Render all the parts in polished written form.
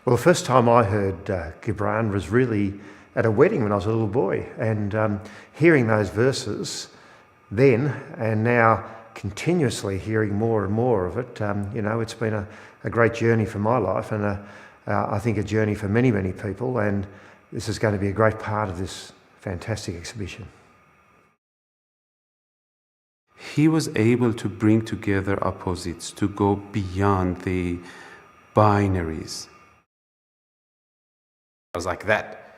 Well, the first time I heard Gibran was really at a wedding when I was a little boy, and hearing those verses then and now continuously hearing more and more of it, it's been a great journey for my life, and I think a journey for many, many people, and this is going to be a great part of this fantastic exhibition. He was able to bring together opposites, to go beyond the binaries. I was like, that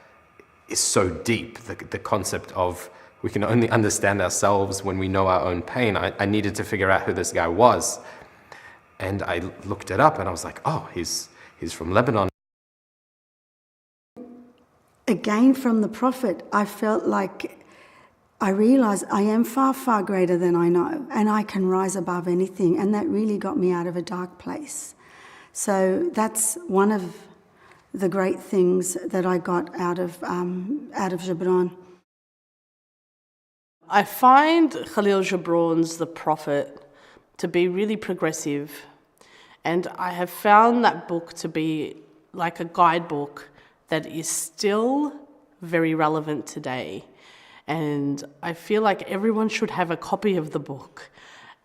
is so deep, the concept of we can only understand ourselves when we know our own pain. I needed to figure out who this guy was. And I looked it up and I was like, oh, he's from Lebanon. Again, from the Prophet, I felt like I realised I am far, far greater than I know, and I can rise above anything, and that really got me out of a dark place. So that's one of the great things that I got out of Gibran. I find Kahlil Gibran's The Prophet to be really progressive, and I have found that book to be like a guidebook that is still very relevant today. And I feel like everyone should have a copy of the book.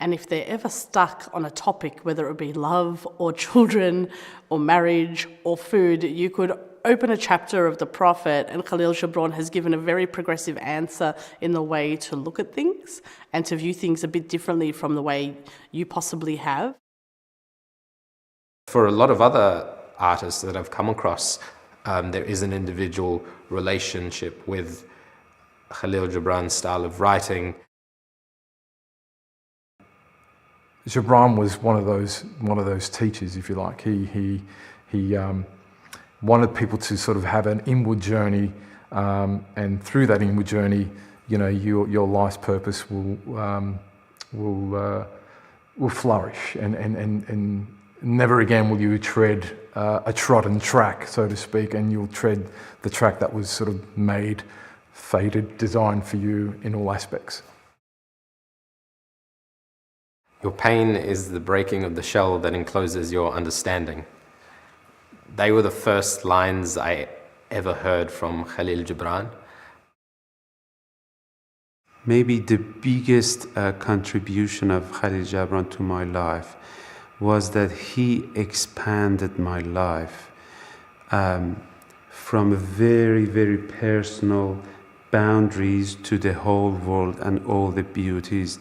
And if they're ever stuck on a topic, whether it be love or children or marriage or food, you could open a chapter of The Prophet, and Kahlil Gibran has given a very progressive answer in the way to look at things and to view things a bit differently from the way you possibly have. For a lot of other artists that I've come across, there is an individual relationship with Kahlil Gibran's style of writing. Gibran was one of those teachers, if you like. He wanted people to sort of have an inward journey, and through that inward journey, your life's purpose will flourish, and never again will you tread a trodden track, so to speak, and you'll tread the track that was sort of made, fated, designed for you in all aspects. Your pain is the breaking of the shell that encloses your understanding. They were the first lines I ever heard from Kahlil Gibran. Maybe the biggest contribution of Kahlil Gibran to my life was that he expanded my life from very, very personal boundaries to the whole world and all the beauties.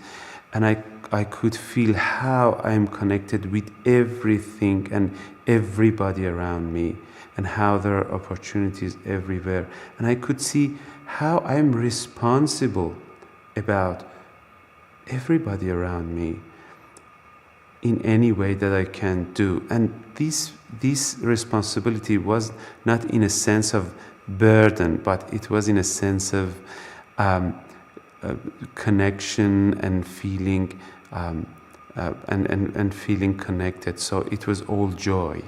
And I could feel how I'm connected with everything and everybody around me, and how there are opportunities everywhere. And I could see how I'm responsible about everybody around me in any way that I can do. And this responsibility was not in a sense of burden, but it was in a sense of connection and feeling and feeling connected. So it was all joy.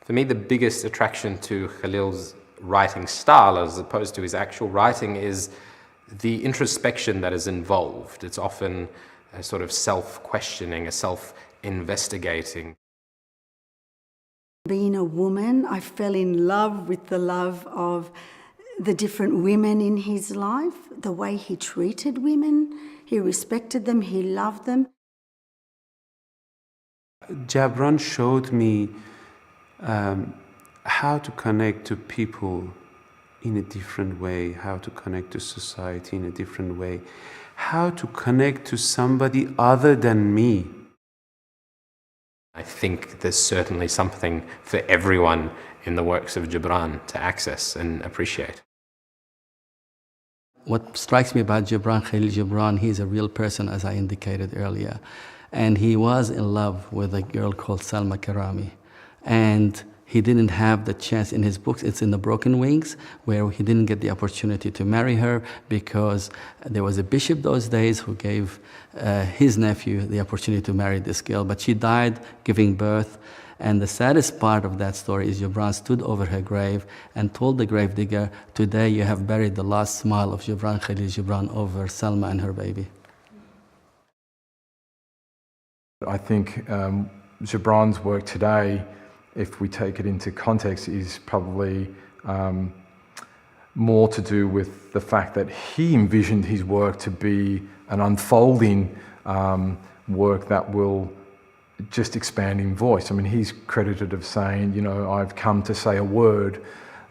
For me, the biggest attraction to Kahlil's writing style, as opposed to his actual writing, is the introspection that is involved. It's often a sort of self-questioning, a self-investigating. Being a woman, I fell in love with the love of the different women in his life, the way he treated women, he respected them, he loved them. Gibran showed me how to connect to people in a different way, how to connect to society in a different way, how to connect to somebody other than me. I think there's certainly something for everyone in the works of Gibran to access and appreciate. What strikes me about Gibran, Kahlil Gibran, he's a real person, as I indicated earlier. And he was in love with a girl called Salma Karami. And he didn't have the chance in his books. It's in The Broken Wings, where he didn't get the opportunity to marry her because there was a bishop those days who gave his nephew the opportunity to marry this girl. But she died giving birth. And the saddest part of that story is Gibran stood over her grave and told the gravedigger, "Today you have buried the last smile of Gibran, Kahlil Gibran, over Salma and her baby." I think Gibran's work today, if we take it into context, is probably more to do with the fact that he envisioned his work to be an unfolding work that will just expand in voice. I mean, he's credited of saying, you know, I've come to say a word,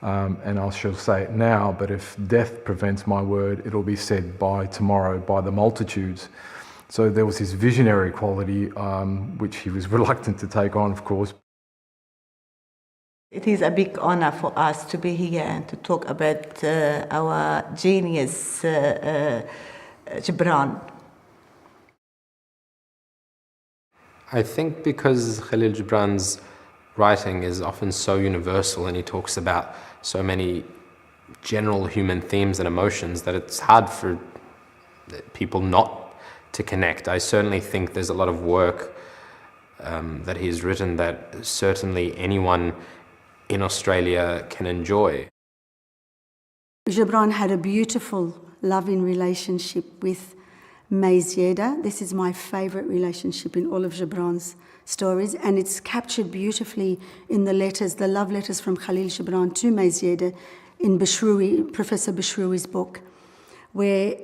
and I shall say it now, but if death prevents my word, it'll be said by tomorrow by the multitudes. So there was this visionary quality, which he was reluctant to take on, of course. It is a big honor for us to be here and to talk about our genius, Gibran. I think because Kahlil Gibran's writing is often so universal and he talks about so many general human themes and emotions that it's hard for people not to connect. I certainly think there's a lot of work that he's written that certainly anyone in Australia can enjoy. Gibran had a beautiful, loving relationship with Mayzeda. This is my favourite relationship in all of Gibran's stories, and it's captured beautifully in the letters, the love letters from Kahlil Gibran to Mayzeda in Professor Bashrui's book, where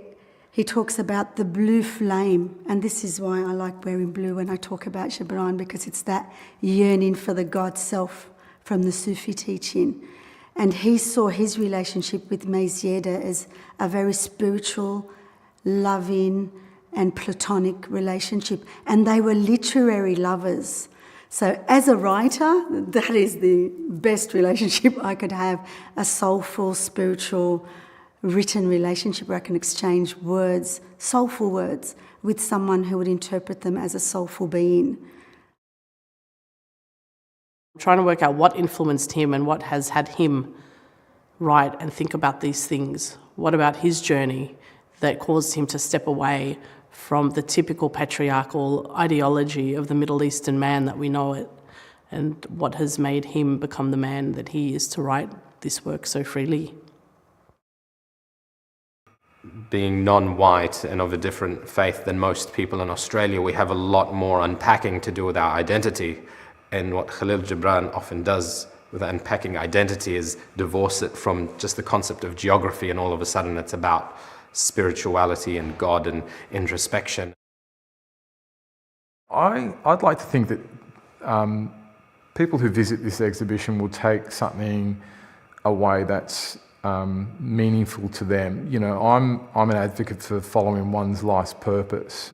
he talks about the blue flame, and this is why I like wearing blue when I talk about Gibran, because it's that yearning for the God self from the Sufi teaching. And he saw his relationship with Mayzeda as a very spiritual, loving and platonic relationship, and they were literary lovers. So as a writer, that is the best relationship I could have, a soulful, spiritual, written relationship where I can exchange words, soulful words, with someone who would interpret them as a soulful being. Trying to work out what influenced him and what has had him write and think about these things. What about his journey that caused him to step away from the typical patriarchal ideology of the Middle Eastern man that we know it, and what has made him become the man that he is to write this work so freely. Being non-white and of a different faith than most people in Australia, we have a lot more unpacking to do with our identity, and what Kahlil Gibran often does with unpacking identity is divorce it from just the concept of geography, and all of a sudden it's about spirituality and God and introspection. I'd like to think that people who visit this exhibition will take something away that's meaningful to them. You know, I'm an advocate for following one's life's purpose.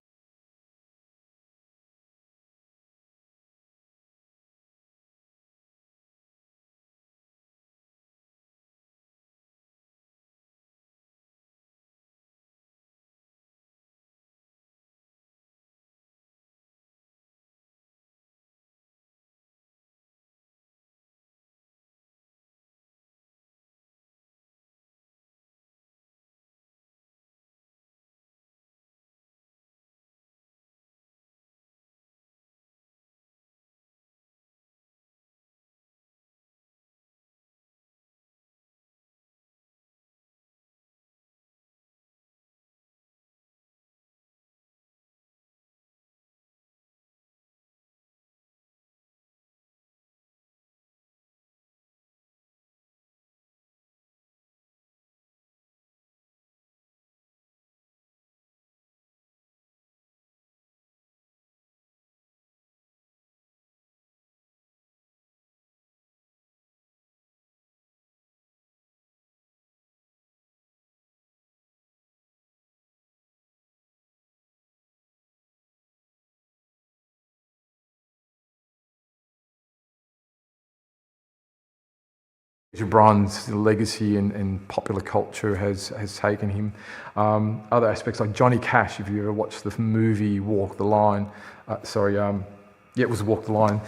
Gibran's legacy in popular culture has taken him. Other aspects like Johnny Cash, if you ever watched the movie Walk the Line, it was Walk the Line.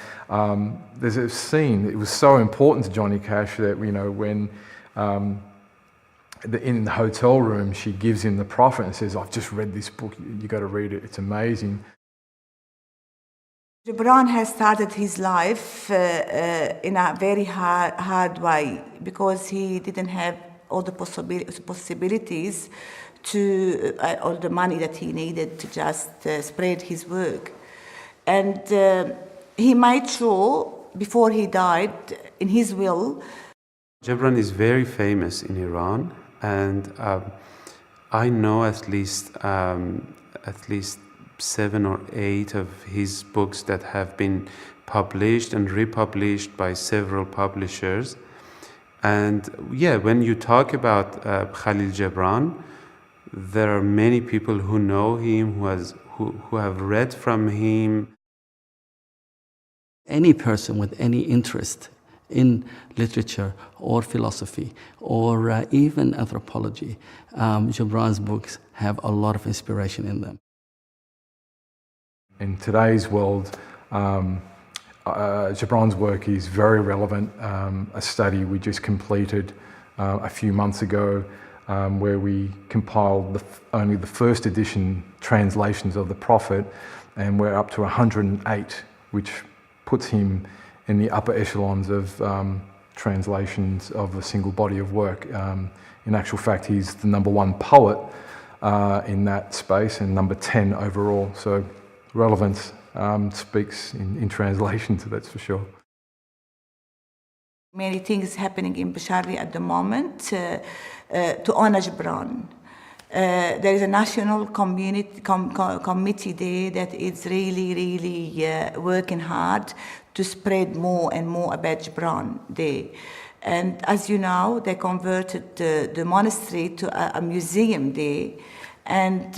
There's a scene, it was so important to Johnny Cash that, you know, when in the hotel room she gives him the Prophet and says, I've just read this book, you got to read it, it's amazing. Gibran has started his life in a very hard way because he didn't have all the possibilities to, all the money that he needed to just spread his work. And he made sure, before he died, in his will. Gibran is very famous in Iran, and I know at least 7 or 8 of his books that have been published and republished by several publishers. And yeah, when you talk about Kahlil Gibran, there are many people who know him, who have read from him. Any person with any interest in literature or philosophy or even anthropology, Gibran's books have a lot of inspiration in them. In today's world, Gibran's work is very relevant. A study we just completed a few months ago where we compiled only the first edition translations of the Prophet, and we're up to 108, which puts him in the upper echelons of translations of a single body of work. In actual fact, he's the #1 poet in that space and number 10 overall. So relevance speaks in translation, so that's for sure. Many things happening in Bashari at the moment to honor Gibran. There is a national committee there that is really working hard to spread more and more about Gibran there. And as you know, they converted the monastery to a museum there. And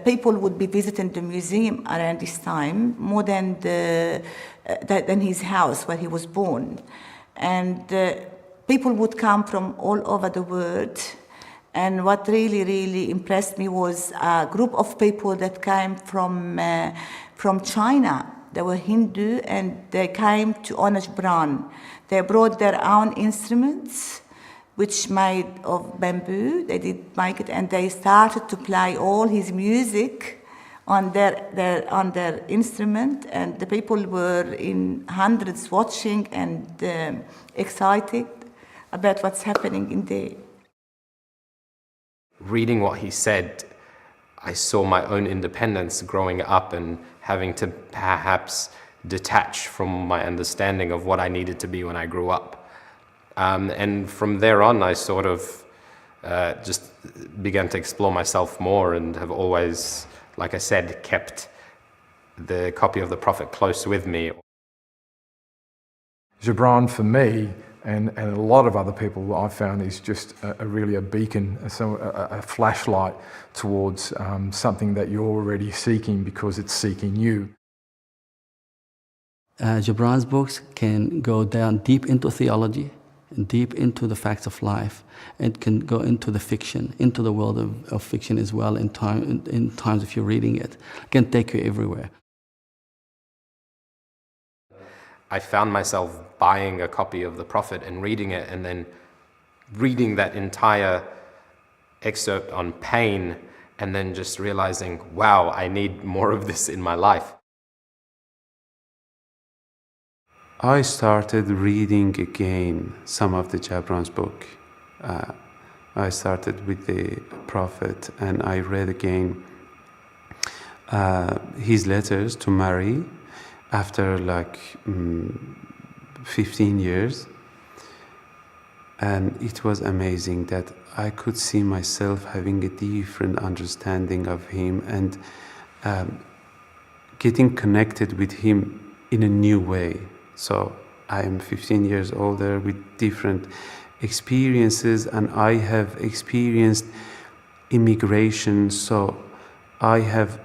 people would be visiting the museum around this time more than his house where he was born. And people would come from all over the world. And what really impressed me was a group of people that came from China. They were Hindu and they came to honor Gibran. They brought their own instruments, which made of bamboo. They did make it, and they started to play all his music on their instrument, and the people were in hundreds watching and excited about what's happening in there. Reading what he said, I saw my own independence growing up and having to perhaps detach from my understanding of what I needed to be when I grew up. And from there on, I sort of just began to explore myself more and have always, like I said, kept the copy of the Prophet close with me. Gibran, for me, and a lot of other people I've found, is just really a beacon, a flashlight towards something that you're already seeking because it's seeking you. Gibran's books can go down deep into theology, deep into the facts of life. It can go into the fiction, into the world of fiction as well in times if you're reading it. It can take you everywhere. I found myself buying a copy of the Prophet and reading it, and then reading that entire excerpt on pain, and then just realizing, wow, I need more of this in my life. I started reading again some of the Gibran's book. I started with the Prophet, and I read again his letters to Mary after like 15 years. And it was amazing that I could see myself having a different understanding of him and getting connected with him in a new way. So I am 15 years older with different experiences, and I have experienced immigration, so I have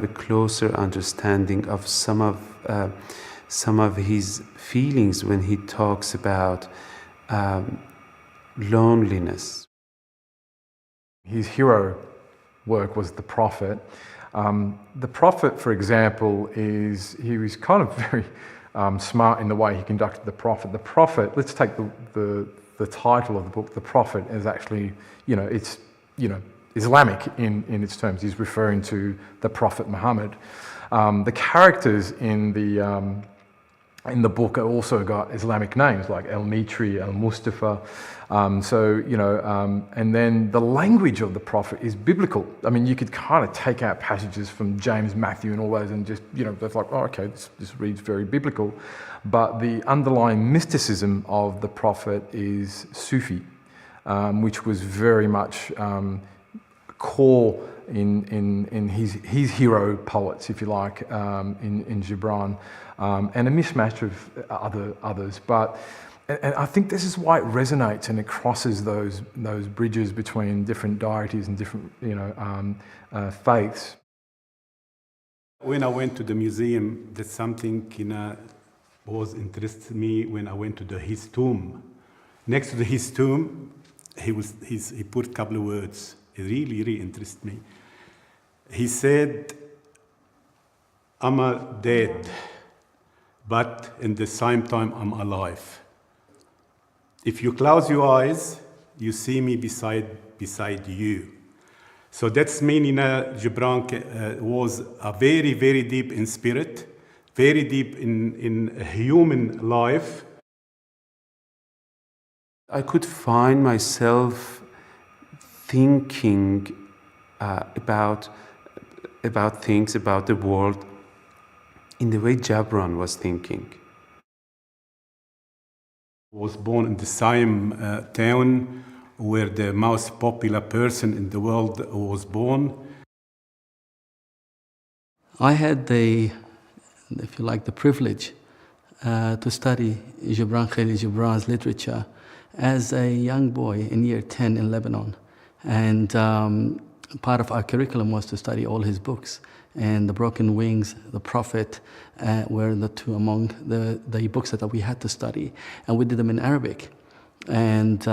a closer understanding of some of his feelings when he talks about loneliness. His hero work was the Prophet. The Prophet, for example, he was kind of very smart in the way he conducted the Prophet. The Prophet, let's take the title of the book, The Prophet, is actually, it's, Islamic in its terms. He's referring to the Prophet Muhammad. The characters in in the book also got Islamic names like El Mitri, El Mustafa. And then the language of the Prophet is biblical. I mean, you could kind of take out passages from James, Matthew and all those and just, that's like, oh, okay, this reads very biblical. But the underlying mysticism of the Prophet is Sufi, which was very much core in his hero poets, if you like, in Gibran, and a mismatch of others. And I think this is why it resonates and it crosses those bridges between different deities and different faiths. When I went to the museum, there's something was interested me when I went to his tomb. Next to his tomb, he put a couple of words. It really, really interested me. He said, "I'm dead, but in the same time, I'm alive. If you close your eyes, you see me beside you." So that's meaning Gibran was a very, very deep in spirit, very deep in human life. I could find myself thinking about things, about the world, in the way Gibran was thinking. Was born in the same town where the most popular person in the world was born. I had the privilege to study Kahlil Gibran's literature as a young boy in year 10 in Lebanon. And part of our curriculum was to study all his books. And The Broken Wings, The Prophet were the two among the books that we had to study. And we did them in Arabic. And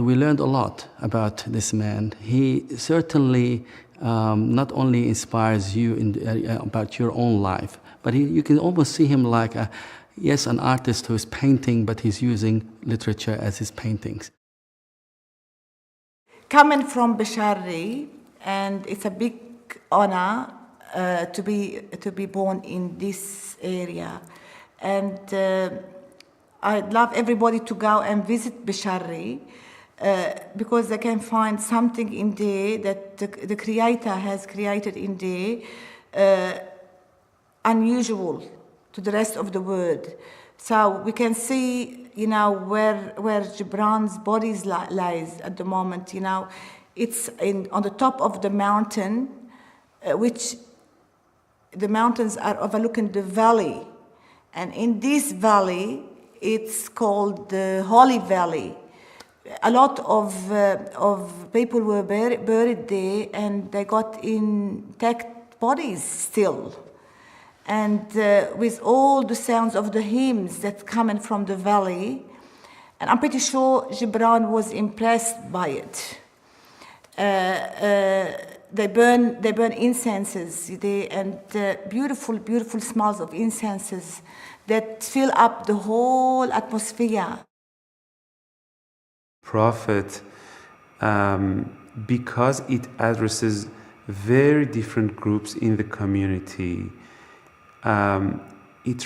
we learned a lot about this man. He certainly not only inspires you about your own life, but you can almost see him like an artist who is painting, but he's using literature as his paintings. Coming from Bishari, and it's a big honor to be born in this area, and I'd love everybody to go and visit Bishari because they can find something in there that the Creator has created in there unusual to the rest of the world. So we can see, where Gibran's body lies at the moment. It's on the top of the mountain, which the mountains are overlooking the valley, and in this valley, it's called the Holy Valley. A lot of people were buried there, and they got intact bodies still. And with all the sounds of the hymns that coming from the valley, and I'm pretty sure Gibran was impressed by it. They burn incenses there, and beautiful, beautiful smells of incenses that fill up the whole atmosphere. Prophet, because it addresses very different groups in the community, it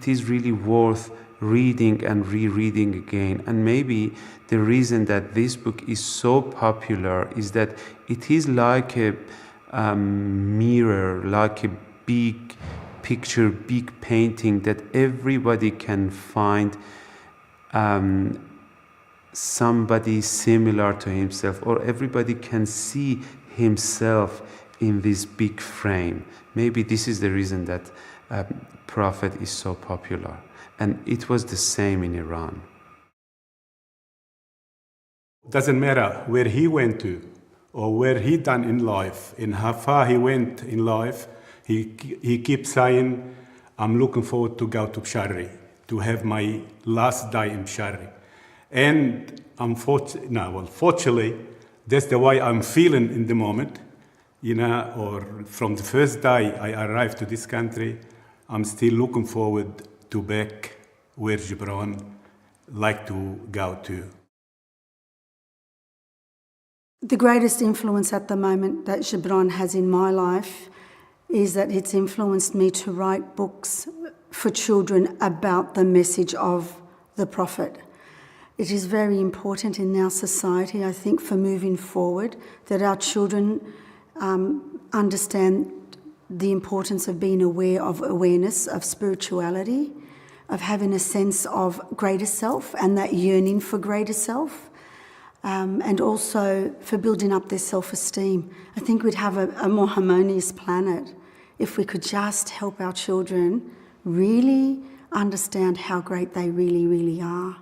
is really worth reading and rereading again. And maybe the reason that this book is so popular is that it is like a mirror, like a big picture, big painting that everybody can find somebody similar to himself, or everybody can see himself in this big frame. Maybe this is the reason that Prophet is so popular. And it was the same in Iran. Doesn't matter where he went to or where he done in life, and how far he went in life, he keeps saying, "I'm looking forward to go to Bshari, to have my last day in Bshari." And fortunately, that's the way I'm feeling in the moment. Or from the first day I arrived to this country, I'm still looking forward to back where Gibran liked to go to. The greatest influence at the moment that Gibran has in my life is that it's influenced me to write books for children about the message of the Prophet. It is very important in our society, I think, for moving forward, that our children understand the importance of being aware of awareness of spirituality, of having a sense of greater self and that yearning for greater self, and also for building up their self-esteem. I think we'd have a more harmonious planet if we could just help our children really understand how great they really, really are.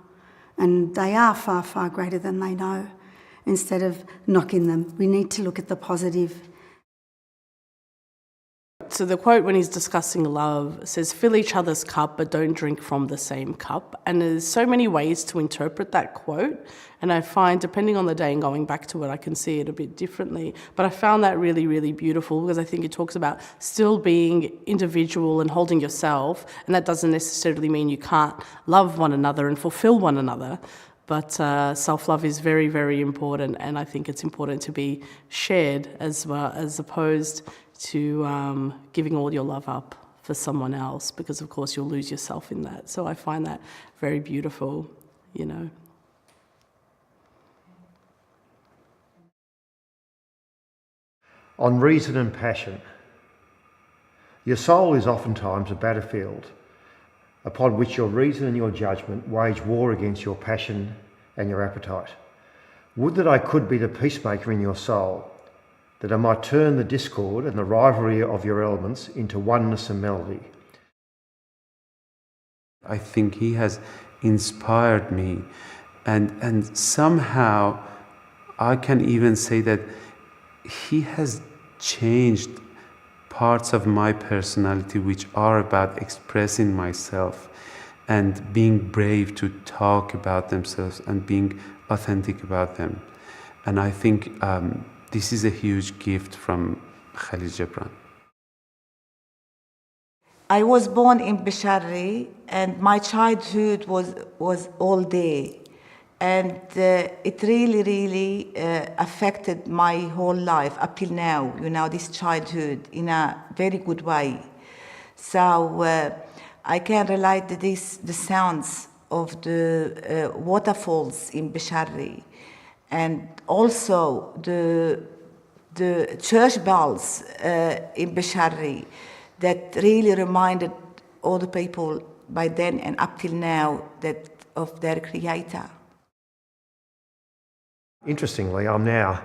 And they are far, far greater than they know. Instead of knocking them, we need to look at the positive. So the quote when he's discussing love says, fill each other's cup, but don't drink from the same cup. And there's so many ways to interpret that quote. And I find, depending on the day and going back to it, I can see it a bit differently. But I found that really, really beautiful because I think it talks about still being individual and holding yourself. And that doesn't necessarily mean you can't love one another and fulfill one another. But self-love is very, very important. And I think it's important to be shared as well, as opposed to giving all your love up for someone else, because of course you'll lose yourself in that. So I find that very beautiful, you know. On reason and passion. Your soul is oftentimes a battlefield upon which your reason and your judgment wage war against your passion and your appetite. Would that I could be the peacemaker in your soul, that I might turn the discord and the rivalry of your elements into oneness and melody. I think he has inspired me, and somehow I can even say that he has changed parts of my personality which are about expressing myself and being brave to talk about themselves and being authentic about them. And I think this is a huge gift from Kahlil Gibran. I was born in Bisharri, and my childhood was all day. And it really, really affected my whole life up till now, you know, this childhood in a very good way. So I can relate to this, the sounds of the waterfalls in Bisharri, and also the church bells in Bisharri that really reminded all the people by then and up till now that of their creator. Interestingly, I'm now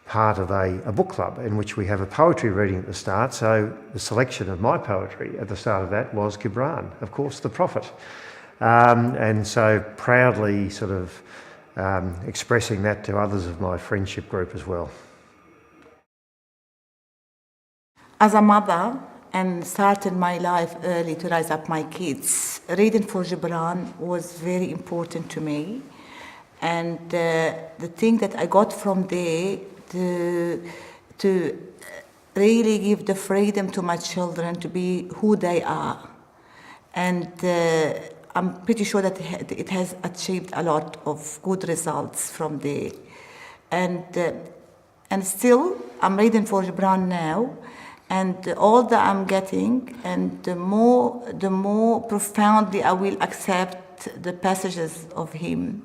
part of a book club in which we have a poetry reading at the start. So the selection of my poetry at the start of that was Gibran, of course, the Prophet. And so proudly sort of expressing that to others of my friendship group as well. As a mother, and started my life early to raise up my kids, reading for Gibran was very important to me. And the thing that I got from there to really give the freedom to my children to be who they are. And I'm pretty sure that it has achieved a lot of good results from there. And still, I'm reading for Gibran now, and all that I'm getting, and the more profoundly I will accept the passages of him.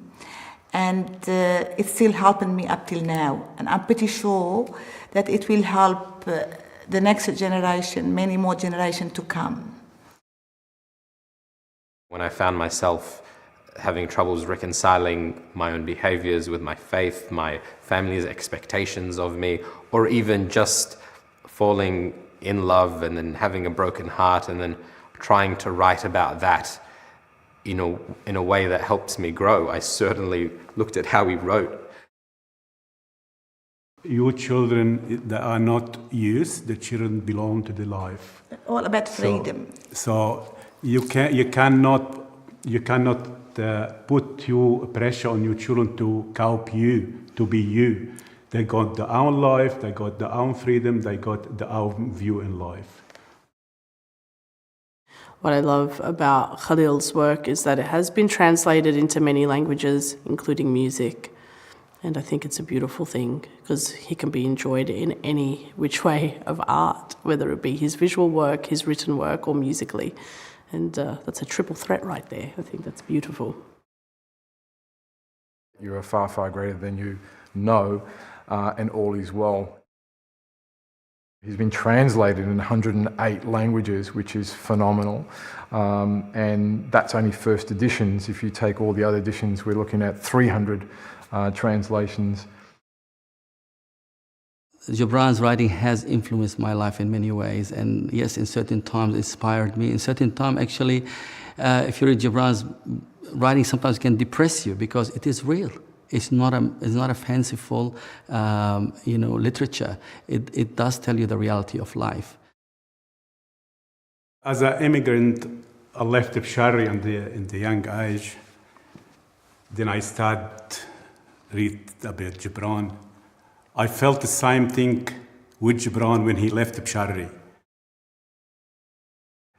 And it's still helping me up till now. And I'm pretty sure that it will help the next generation, many more generations to come. When I found myself having troubles reconciling my own behaviors with my faith, my family's expectations of me, or even just falling in love and then having a broken heart and then trying to write about that in a way that helps me grow, I certainly looked at how he wrote. Your children that are not yours, the children belong to the life. All about freedom. So you cannot put your pressure on your children to cope you, to be you. They got their own life, they got their own freedom, they got their own view in life. What I love about Kahlil's work is that it has been translated into many languages, including music. And I think it's a beautiful thing because he can be enjoyed in any which way of art, whether it be his visual work, his written work, or musically. And that's a triple threat right there. I think that's beautiful. You are far, far greater than you know, and all is well. He's been translated in 108 languages, which is phenomenal. And that's only first editions. If you take all the other editions, we're looking at 300 translations. Gibran's writing has influenced my life in many ways, and yes, in certain times inspired me. In certain times, actually, if you read Gibran's writing, sometimes can depress you because it is real. It's not a fanciful, literature. It does tell you the reality of life. As an immigrant, I left Bshari in the young age. Then I started read about Gibran. I felt the same thing with Gibran when he left Bshari.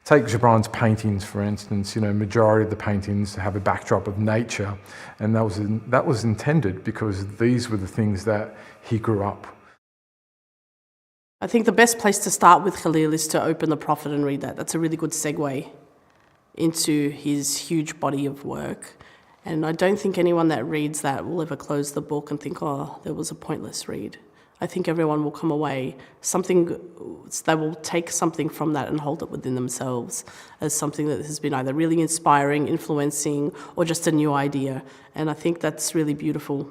Take Gibran's paintings, for instance. Majority of the paintings have a backdrop of nature, and that was intended because these were the things that he grew up. I think the best place to start with Kahlil is to open the Prophet and read that. That's a really good segue into his huge body of work. And I don't think anyone that reads that will ever close the book and think, oh, that was a pointless read. I think everyone will come away they will take something from that and hold it within themselves as something that has been either really inspiring, influencing, or just a new idea. And I think that's really beautiful.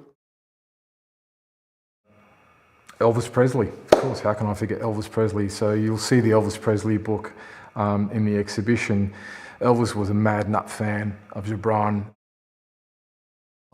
Elvis Presley, of course, how can I forget Elvis Presley? So you'll see the Elvis Presley book in the exhibition. Elvis was a mad nut fan of Gibran.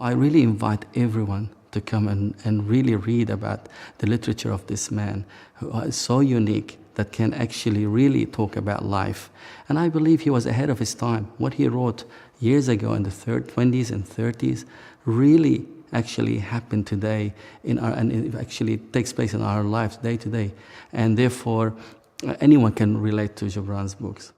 I really invite everyone to come and really read about the literature of this man who is so unique that can actually really talk about life. And I believe he was ahead of his time. What he wrote years ago in the 20s and 30s really actually happened today and it actually takes place in our lives day to day. And therefore, anyone can relate to Gibran's books.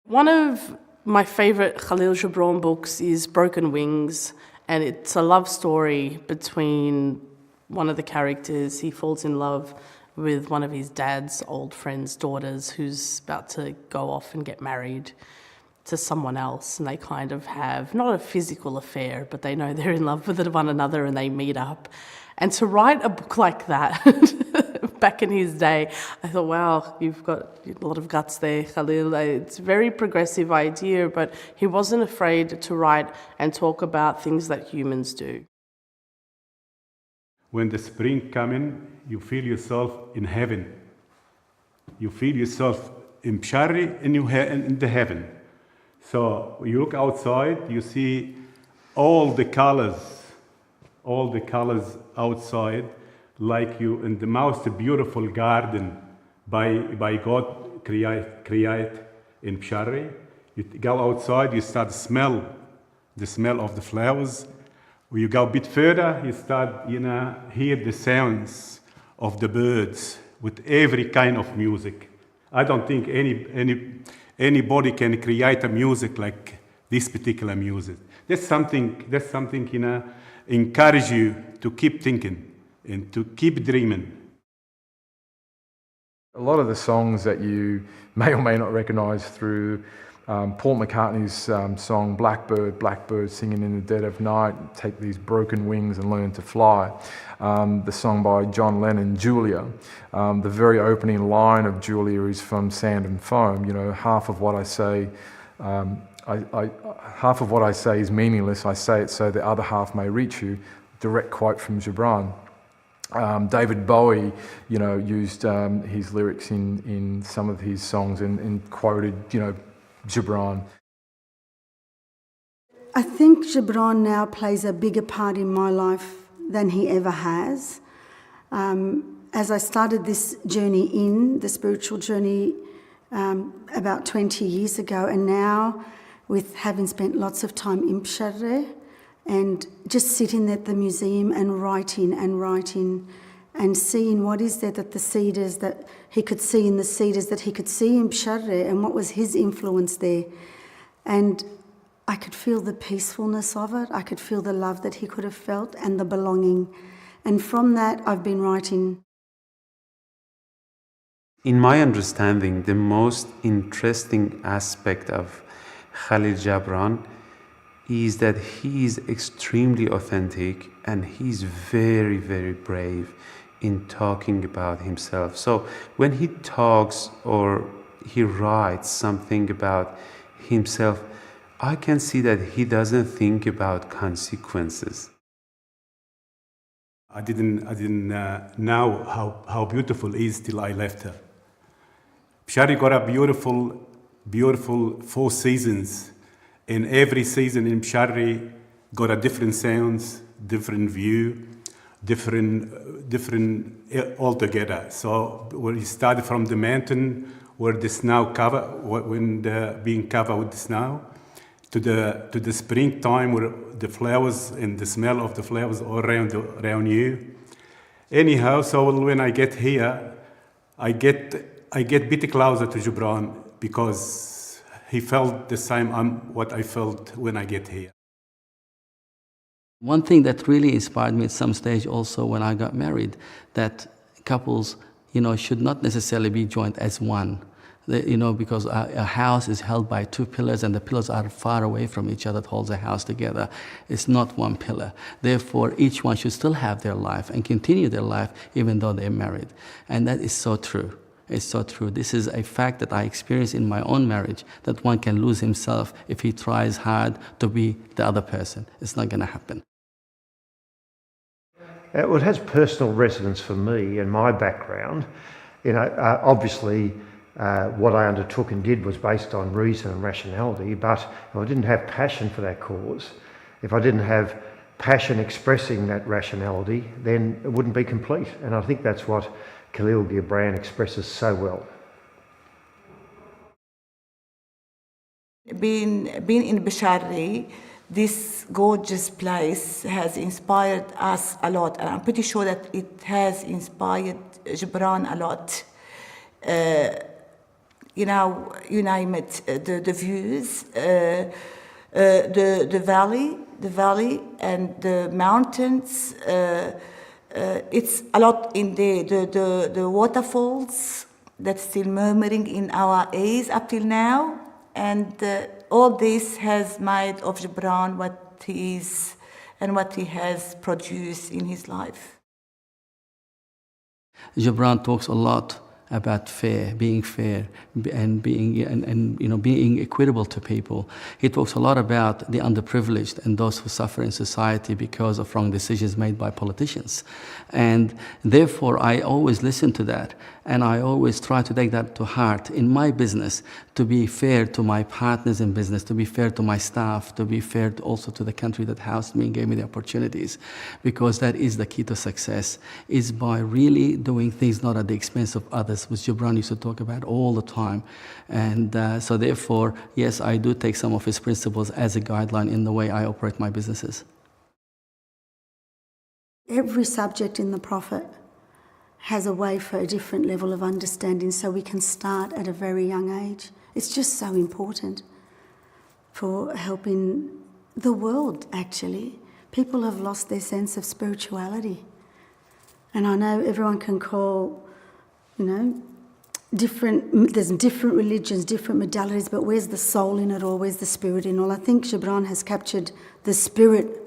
One of my favorite Kahlil Gibran books is Broken Wings, and it's a love story between one of the characters. He falls in love with one of his dad's old friend's daughters who's about to go off and get married to someone else, and they kind of have not a physical affair, but they know they're in love with one another and they meet up. And to write a book like that back in his day, I thought, wow, you've got a lot of guts there, Kahlil. It's a very progressive idea, but he wasn't afraid to write and talk about things that humans do. When the spring comes in, you feel yourself in heaven. You feel yourself in Bshari in the heaven. So you look outside, you see all the colors outside, like you in the most beautiful garden by God create in Bshari. You go outside, you start to smell the smell of the flowers. When you go a bit further, you start, hear the sounds of the birds with every kind of music. I don't think anybody can create a music like this particular music. That's something, encourage you to keep thinking and to keep dreaming. A lot of the songs that you may or may not recognise through Paul McCartney's song Blackbird, Blackbird singing in the dead of night, take these broken wings and learn to fly. The song by John Lennon, Julia. The very opening line of Julia is from Sand and Foam. Half of what I say, half of what I say is meaningless. I say it so the other half may reach you. Direct quote from Gibran. David Bowie, used his lyrics in some of his songs and quoted, Gibran. I think Gibran now plays a bigger part in my life than he ever has. As I started this journey the spiritual journey, about 20 years ago, and now with having spent lots of time in Bshari and just sitting at the museum and writing and seeing what is there that the cedars that he could see in the cedars that he could see in Bshari and what was his influence there. And I could feel the peacefulness of it. I could feel the love that he could have felt and the belonging. And from that, I've been writing. In my understanding, the most interesting aspect of Kahlil Gibran is that he is extremely authentic and he's very, very brave in talking about himself. So when he talks or he writes something about himself, I can see that he doesn't think about consequences. I didn't know how beautiful it is till I left her. Pshari got a beautiful 4 seasons. And every season in Pshari got a different sounds, different view, different altogether. So when he started from the mountain where the snow being covered with the snow, to the springtime where the flowers and the smell of the flowers all around you. Anyhow, so when I get here, I get a bit closer to Gibran because he felt the same what I felt when I get here. One thing that really inspired me at some stage also when I got married, that couples, should not necessarily be joined as one. Because a house is held by 2 pillars and the pillars are far away from each other that holds a house together. It's not one pillar. Therefore, each one should still have their life and continue their life even though they're married. And that is so true. It's so true. This is a fact that I experienced in my own marriage, that one can lose himself if he tries hard to be the other person. It's not going to happen. Well, it has personal resonance for me and my background. Obviously, what I undertook and did was based on reason and rationality, but if I didn't have passion for that cause, if I didn't have passion expressing that rationality, then it wouldn't be complete. And I think that's what Kahlil Gibran expresses so well. Being in Bishari, this gorgeous place has inspired us a lot, and I'm pretty sure that it has inspired Gibran a lot. You name it, the views, the valley and the mountains. It's a lot in the waterfalls that's still murmuring in our ears up till now. And all this has made of Gibran what he is and what he has produced in his life. Gibran talks a lot about being fair, and being equitable to people. He talks a lot about the underprivileged and those who suffer in society because of wrong decisions made by politicians. And therefore, I always listen to that, and I always try to take that to heart in my business, to be fair to my partners in business, to be fair to my staff, to be fair also to the country that housed me and gave me the opportunities, because that is the key to success, is by really doing things not at the expense of others, which Gibran used to talk about all the time. And so therefore, yes, I do take some of his principles as a guideline in the way I operate my businesses. Every subject in the Prophet has a way for a different level of understanding, so we can start at a very young age. It's just so important for helping the world, actually. People have lost their sense of spirituality. And I know everyone can call, there's different religions, different modalities, but where's the soul in it all? Where's the spirit in all? I think Gibran has captured the spirit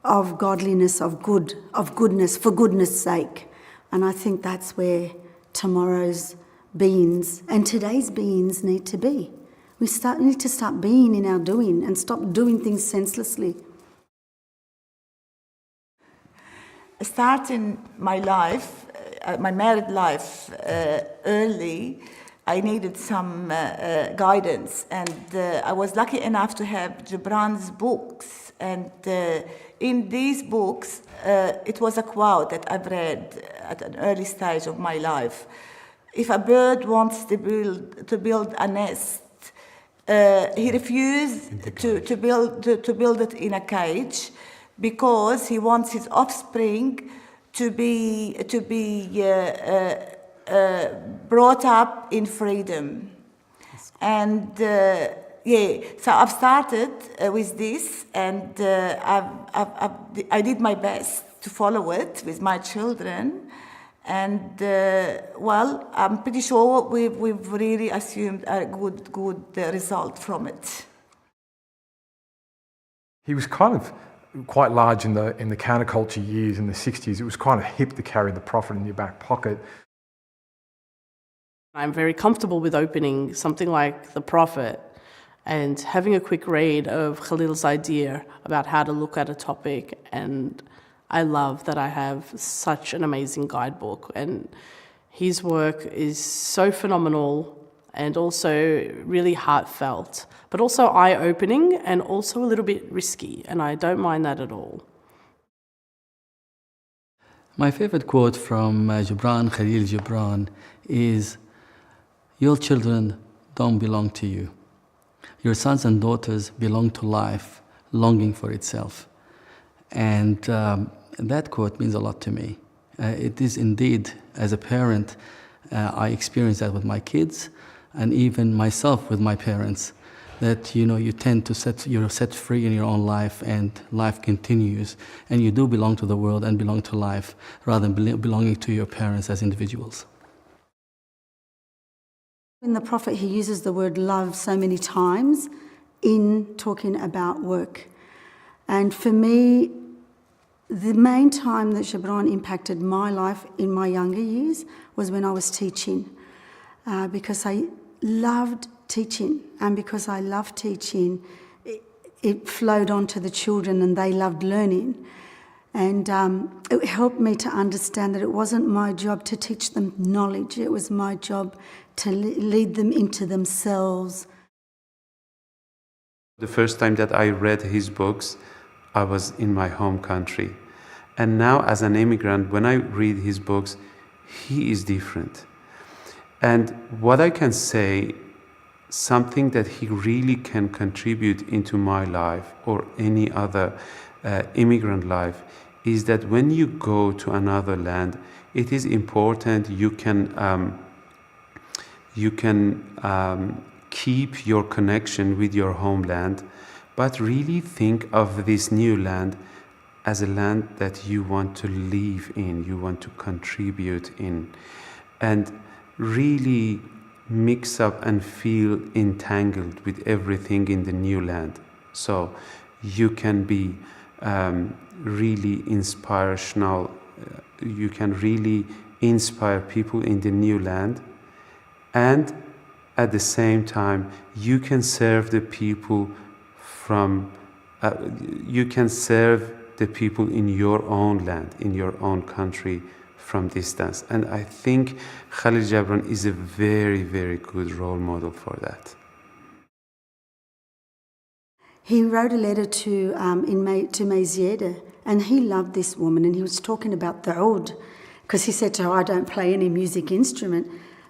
of godliness, of goodness, for goodness sake. And I think that's where tomorrow's beings and today's beings need to be. We need to start being in our doing and stop doing things senselessly. Starting my life, my married life, early, I needed some guidance, and I was lucky enough to have Gibran's books. And in these books, it was a quote that I've read at an early stage of my life. If a bird wants to build a nest, he refused to build it in a cage, because he wants his offspring to be brought up in freedom. And yeah, so I've started with this, and I did my best to follow it with my children. And well, I'm pretty sure we've really assumed a good result from it. He was kind of quite large in the counterculture years in the 60s. It was kind of hip to carry the Prophet in your back pocket. I'm very comfortable with opening something like The Prophet and having a quick read of Kahlil's idea about how to look at a topic. And I love that I have such an amazing guidebook, and his work is so phenomenal and also really heartfelt, but also eye-opening and also a little bit risky, and I don't mind that at all. My favorite quote from Kahlil Gibran is, "Your children don't belong to you. Your sons and daughters belong to life, longing for itself." And that quote means a lot to me. It is indeed, as a parent, I experience that with my kids, and even myself with my parents, that you tend to you're set free in your own life, and life continues, and you do belong to the world and belong to life rather than belonging to your parents as individuals. In the Prophet, he uses the word love so many times in talking about work. And for me, the main time that Gibran impacted my life in my younger years was when I was teaching, because I loved teaching, and because I loved teaching, it flowed on to the children and they loved learning. And it helped me to understand that it wasn't my job to teach them knowledge, it was my job to lead them into themselves. The first time that I read his books, I was in my home country. And now as an immigrant, when I read his books, he is different. And what I can say, something that he really can contribute into my life or any other immigrant life, is that when you go to another land, it is important you can keep your connection with your homeland, but really think of this new land as a land that you want to live in, you want to contribute in, and really mix up and feel entangled with everything in the new land. So you can be really inspirational, you can really inspire people in the new land, and at the same time you can serve the people you can serve the people in your own land, in your own country, from distance. And I think Kahlil Gibran is a very, very good role model for that. He wrote a letter to Mayzieda, and he loved this woman, and he was talking about the oud, because he said to her, "I don't play any music instrument,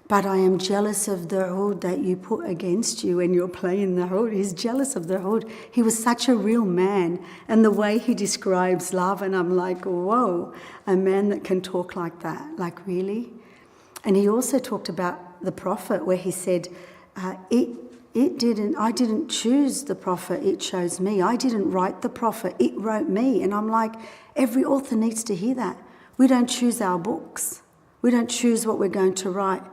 but I am jealous of the oud that you put against you when you're playing the oud." He's jealous of the oud. He was such a real man, and the way he describes love, and I'm like, whoa, a man that can talk like that, like really? And he also talked about the Prophet, where he said, I didn't choose the Prophet, it chose me. I didn't write the Prophet, it wrote me. And I'm like, every author needs to hear that. We don't choose our books. We don't choose what we're going to write.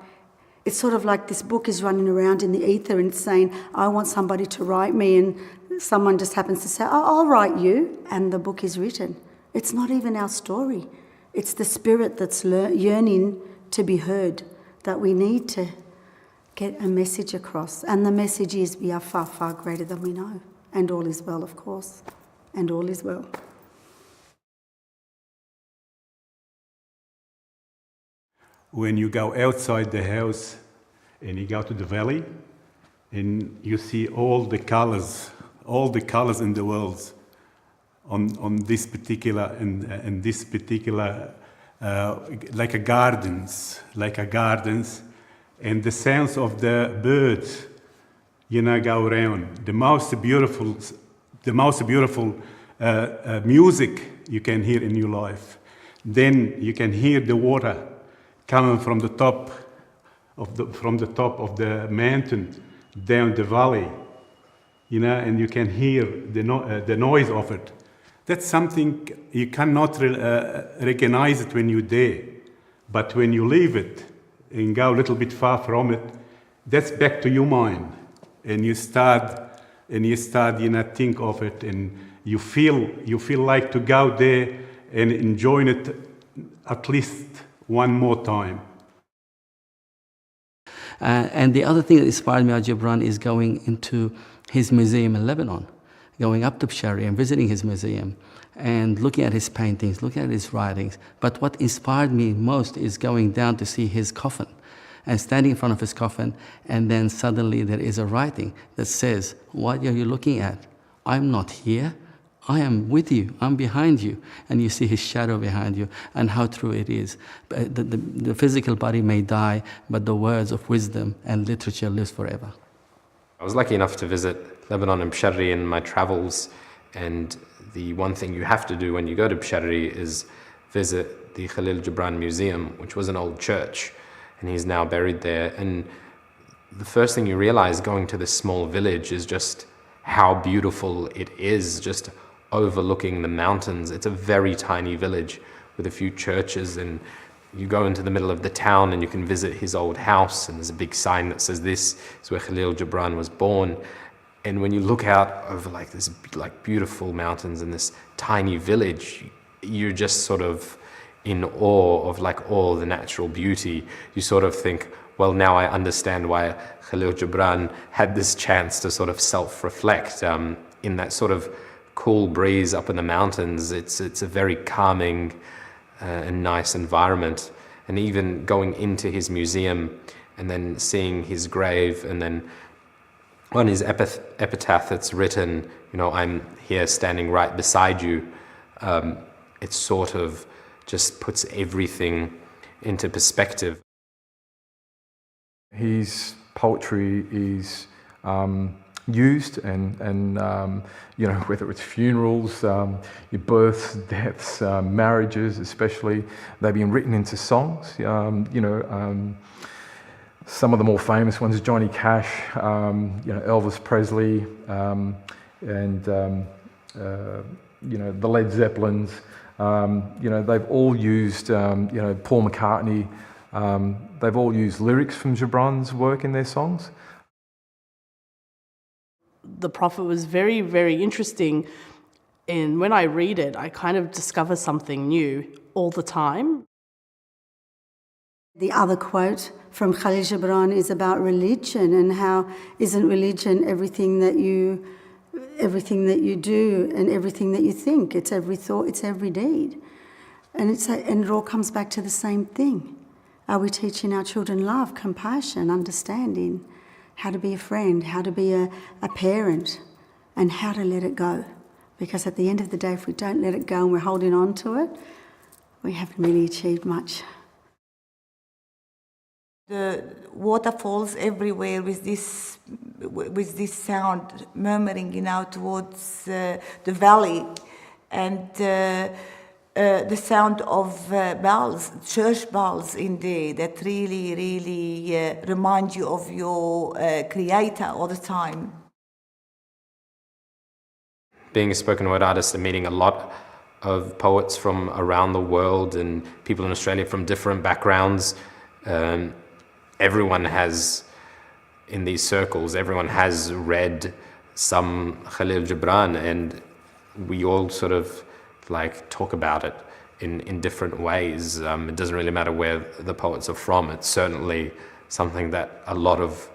It's sort of like this book is running around in the ether and saying, I want somebody to write me, and someone just happens to say, oh, I'll write you, and the book is written. It's not even our story. It's the spirit that's yearning to be heard, that we need to get a message across. And the message is we are far, far greater than we know. And all is well, of course. And all is well. When you go outside the house and you go to the valley and you see all the colors in the world on this particular and this particular like a gardens, and the sounds of the birds, go around. The most beautiful music you can hear in your life. Then you can hear the water coming from the top of the mountain down the valley, and you can hear the noise of it. That's something you cannot recognize it when you're there. But when you leave it and go a little bit far from it, that's back to your mind. And you start, think of it, and you feel like to go there and enjoy it at least one more time. And the other thing that inspired me about Gibran is going into his museum in Lebanon, going up to Bshari and visiting his museum and looking at his paintings, looking at his writings. But what inspired me most is going down to see his coffin and standing in front of his coffin, and then suddenly there is a writing that says, "What are you looking at? I'm not here. I am with you, I'm behind you." And you see his shadow behind you, and how true it is. The physical body may die, but the words of wisdom and literature lives forever. I was lucky enough to visit Lebanon and Bshari in my travels, and the one thing you have to do when you go to Bshari is visit the Kahlil Gibran Museum, which was an old church, and he's now buried there. And the first thing you realize going to this small village is just how beautiful it is, just overlooking the mountains. It's a very tiny village with a few churches, and you go into the middle of the town and you can visit his old house, and there's a big sign that says this is where Kahlil Gibran was born. And when you look out over this beautiful mountains and this tiny village, you're just sort of in awe of all the natural beauty. You sort of think, well, now I understand why Kahlil Gibran had this chance to sort of self-reflect in that sort of cool breeze up in the mountains. It's a very calming and nice environment. And even going into his museum and then seeing his grave, and then on his epitaph it's written, "I'm here standing right beside you." It sort of just puts everything into perspective. His poetry is used, and whether it's funerals, your births, deaths, marriages especially, they've been written into songs. Some of the more famous ones, Johnny Cash, Elvis Presley, and the Led Zeppelins. They've all used, Paul McCartney. They've all used lyrics from Gibran's work in their songs. The Prophet was very, very interesting, and when I read it, I kind of discover something new all the time. The other quote from Kahlil Gibran is about religion, and how isn't religion everything that you do and everything that you think? It's every thought, it's every deed. And it all comes back to the same thing. Are we teaching our children love, compassion, understanding, how to be a friend, how to be a parent, and how to let it go? Because at the end of the day, if we don't let it go and we're holding on to it, we haven't really achieved much. The waterfalls everywhere with this sound murmuring, towards the valley, and the sound of bells, church bells in there that really, really remind you of your Creator all the time. Being a spoken word artist and meeting a lot of poets from around the world and people in Australia from different backgrounds, everyone has, in these circles, everyone has read some Kahlil Gibran, and we all sort of talk about it in different ways. It doesn't really matter where the poets are from. It's certainly something that a lot of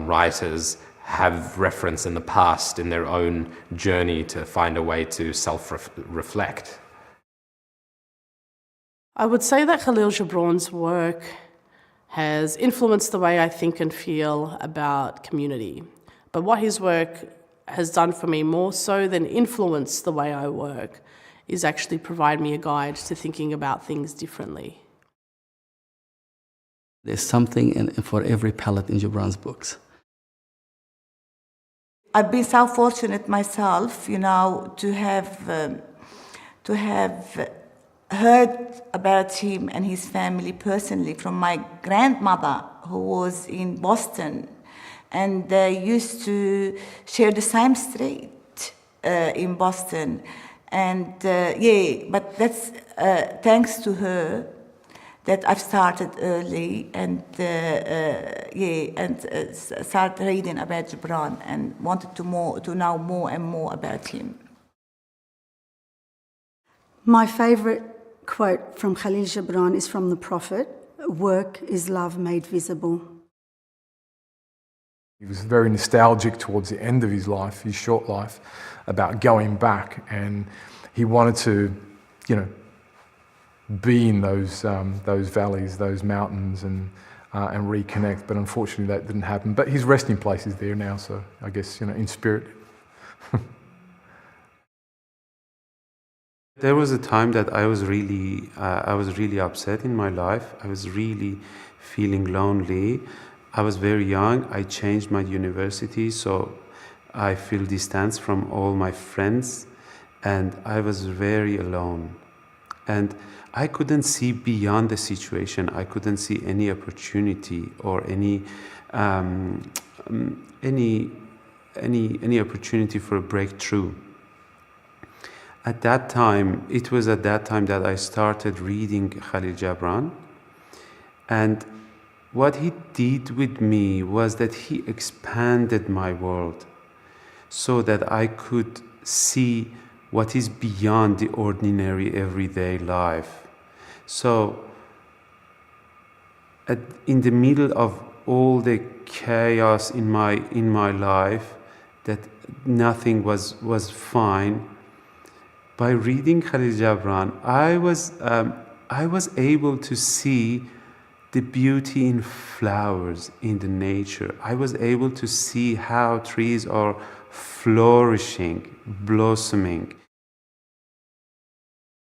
writers have referenced in the past in their own journey to find a way to self-reflect. I would say that Kahlil Gibran's work has influenced the way I think and feel about community. But what his work has done for me more so than influence the way I work is actually provide me a guide to thinking about things differently. There's something for every palette in Gibran's books. I've been so fortunate myself, to have heard about him and his family personally from my grandmother, who was in Boston, and they used to share the same street in Boston. And but that's thanks to her that I've started early and started reading about Gibran and wanted to know more and more about him. My favourite quote from Kahlil Gibran is from the Prophet, "Work is love made visible." He was very nostalgic towards the end of his life, his short life, about going back, and he wanted to, be in those valleys, those mountains, and reconnect. But unfortunately, that didn't happen. But his resting place is there now, so I guess in spirit. There was a time that I was really upset in my life. I was really feeling lonely. I was very young. I changed my university, so I feel distance from all my friends, and I was very alone. And I couldn't see beyond the situation. I couldn't see any opportunity or any opportunity for a breakthrough. At that time, it was at that time that I started reading Kahlil Gibran, and what he did with me was that he expanded my world so that I could see what is beyond the ordinary everyday life. So, in the middle of all the chaos in my life, that nothing was fine, by reading Kahlil Gibran, I was able to see the beauty in flowers, in the nature. I was able to see how trees are flourishing, blossoming.